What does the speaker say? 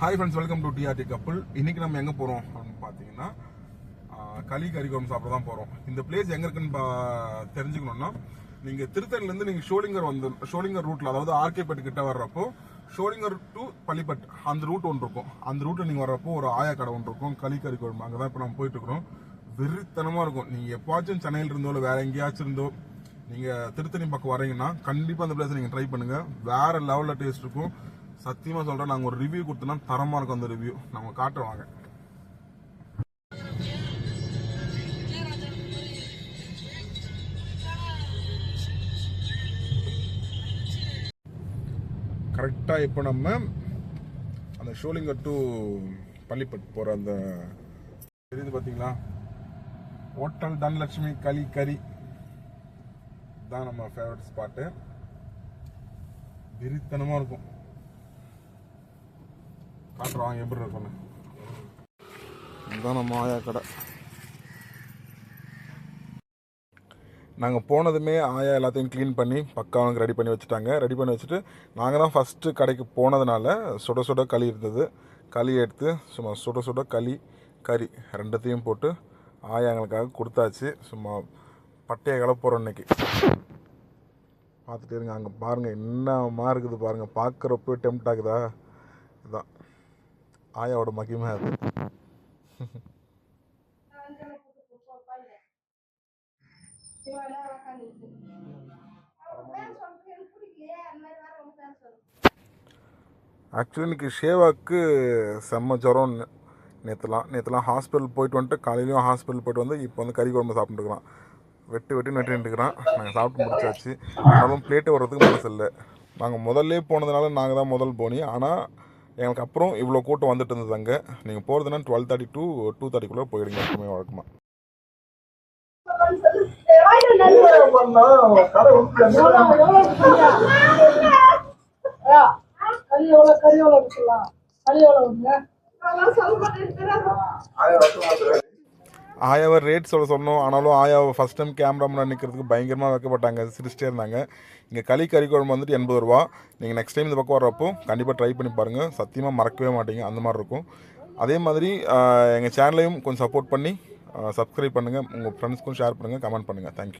Hi friends, welcome to TRT couple. இன்னைக்கு நம்ம எங்கே போகிறோம் அப்படின்னு பார்த்தீங்கன்னா களி கறிக்குழம்பு சாப்பிட தான் போகிறோம். இந்த பிளேஸ் எங்கே இருக்குன்னு தெரிஞ்சுக்கணும்னா, நீங்கள் திருத்தணிலேருந்து நீங்கள் ஷோலிங்கர் ரூட்டில், அதாவது ஆர்கேபேட் கிட்ட வர்றப்போ ஷோலிங்கர் டு பள்ளிப்பட் அந்த ரூட் ஒன்று இருக்கும். அந்த ரூட்டில் நீங்கள் வர்றப்போ ஒரு ஆயா கடை ஒன்று இருக்கும், களி கறிக்குழம்பு. அங்கே தான் இப்போ நம்ம போயிட்டு இருக்கிறோம். வெறித்தனமாக இருக்கும். நீங்கள் எப்போச்சும் சென்னையில் இருந்தோ இல்லை வேற எங்கேயாச்சும் இருந்தோ நீங்கள் திருத்தணி பக்கம் வரீங்கன்னா கண்டிப்பாக அந்த பிளேஸை நீங்கள் ட்ரை பண்ணுங்கள். வேறு லெவலில் டேஸ்ட் இருக்கும். சத்தியமாக சொல்கிறேன், நாங்கள் ஒரு ரிவ்யூ கொடுத்தோன்னா தரமாக இருக்கும். அந்த ரிவ்யூ நம்ம காட்டுவாங்க. கரெக்டாக இப்போ நம்ம அந்த ஷோலிங்கர் டு பள்ளிப்பட் போகிற அந்த தெரியுது பார்த்தீங்களா, ஹோட்டல் தனலட்சுமி களி கறி தான் நம்ம ஃபேவரட் ஸ்பாட்டு. வெறித்தனமாக இருக்கும். காட்டுறோம் எப்படி இருக்கும்னு. இதுதான் நம்ம ஆயா கடை. நாங்கள் போனதுமே ஆயா எல்லாத்தையும் க்ளீன் பண்ணி பக்காவுக்கு ரெடி பண்ணி வச்சுட்டாங்க. ரெடி பண்ணி வச்சுட்டு நாங்கள் தான் ஃபஸ்ட்டு கடைக்கு போனதுனால சுட சுட களி இருந்தது. களி எடுத்து சும்மா சுட சுட களி கறி ரெண்டத்தையும் போட்டு ஆயா எங்களுக்காக கொடுத்தாச்சு. சும்மா பட்டையை கலப்போகிறோம் இன்னைக்கு. பார்த்துட்டு இருங்க, அங்கே பாருங்கள் என்னமா இருக்குது பாருங்கள். பார்க்குறப்போ டெம்ட் ஆகுதா? இதுதான் ஆயாவோட மகிமை அது. ஆக்சுவலி இன்னைக்கு ஷேவாக்கு செம்ம ஜுரம். நேற்றுலாம் ஹாஸ்பிட்டல் போயிட்டு வந்துட்டு, காலையிலையும் ஹாஸ்பிட்டல் போயிட்டு வந்து இப்போ வந்து கறி குழம்பு சாப்பிட்டுருக்குறான். வெட்டு நட்டுருக்குறான். நாங்கள் சாப்பிட்டு முடிச்சாச்சு. ஆனாலும் பிளேட்டு வர்றதுக்கு மனசு இல்லை. நாங்கள் முதல்ல போனதுனால நாங்கள் தான் முதல் போனி. ஆனால் எங்களுக்கு அப்புறம் இவ்வளோ கூட்டம் வந்துட்டு இருந்தது அங்கே. நீங்கள் போகிறதுனா 12:30 to 2:30 போயிடுங்க. எப்பவுமே வழக்கமாக ஆயாவை ரேட் சொன்னோம். ஆனாலும் ஆயாவை ஃபஸ்ட் டைம் கேமரா முன்னாடி நிற்கிறதுக்கு பயங்கரமாக வைக்கப்பட்டாங்க. சிரிச்சிட்டே இருந்தாங்க. இங்கே கறி குழம்பு வந்துட்டு 80 ரூபா. நீங்கள் நெக்ஸ்ட் டைம் இந்த பக்கம் வர்றப்போ கண்டிப்பாக ட்ரை பண்ணி பாருங்கள். சத்தியமாக மறக்கவே மாட்டீங்க. அந்த மாதிரி இருக்கும். அதே மாதிரி எங்கள் சேனலையும் கொஞ்சம் சப்போர்ட் பண்ணி சப்ஸ்கிரைப் பண்ணுங்கள். உங்கள் ஃப்ரெண்ட்ஸ்க்கும் ஷேர் பண்ணுங்கள், கமெண்ட் பண்ணுங்கள். தேங்க்யூ.